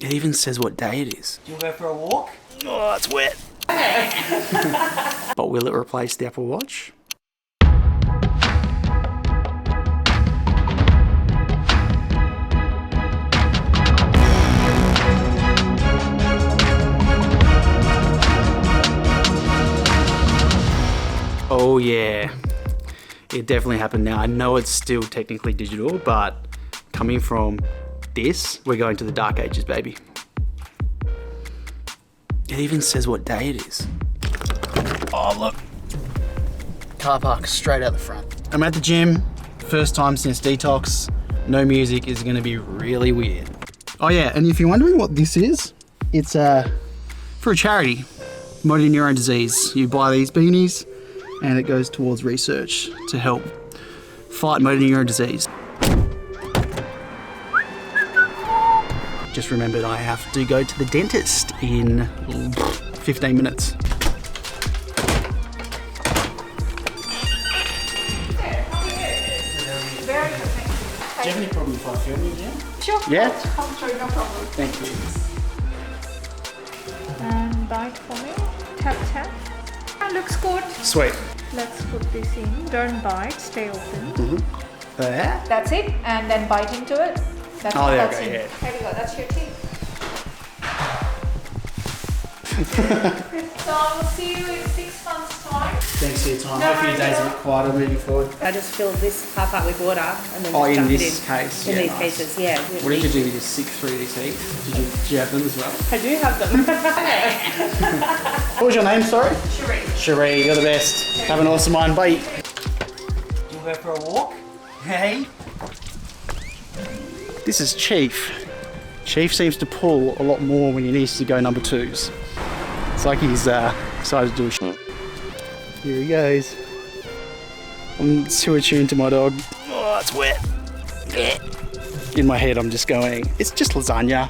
It even says what day it is. Do you want to go for a walk? Oh, it's wet. But will it replace the Apple Watch? Oh yeah, it definitely happened now. I know it's still technically digital, but coming from this, we're going to the dark ages, baby. It even says what day it is. Oh look, car park straight out the front. I'm at the gym, first time since Detox. No music is gonna be really weird. Oh yeah, and if you're wondering what this is, it's for a charity, motor neurone disease. You buy these beanies, and it goes towards research to help fight motor neurone disease. Just remembered I have to go to the dentist in 15 minutes. Very good, thank you. Do you have any problem if I film you again? Sure. Yeah? Come through, no problem. Thank you. And bite for me. Tap, tap. That looks good. Sweet. Let's put this in. Don't bite, stay open. Mm-hmm. There? That's it, and then bite into it. That's Oh, there we that's go, in. yeah. There we go, that's your teeth. So I will see you in 6 months' time. Thanks for your time. No Hopefully your worries day's at a all. bit quieter moving forward. I just filled this half up with water and then Oh, just in dumped this it case? in Yeah, these nice. cases, yeah. What did you do with your 6-3D teeth? Did you have them as well? I do have them. What was your name, sorry? Cherie. Cherie, you're the best. Have an awesome one, bye. Do you want to go for a walk? Hey. This is Chief. Chief seems to pull a lot more when he needs to go number 2s. It's like he's decided to do a shit. Here he goes. I'm too attuned to my dog. Oh, it's wet. In my head, I'm just going, it's just lasagna.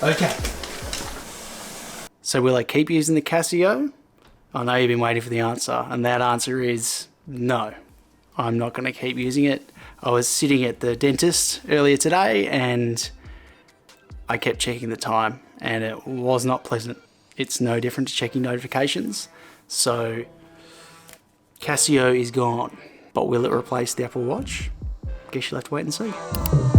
Okay. So will I keep using the Casio? I know you've been waiting for the answer, and that answer is no. I'm not going to keep using it. I was sitting at the dentist earlier today and I kept checking the time and it was not pleasant. It's no different to checking notifications. So Casio is gone, but will it replace the Apple Watch? Guess you'll have to wait and see.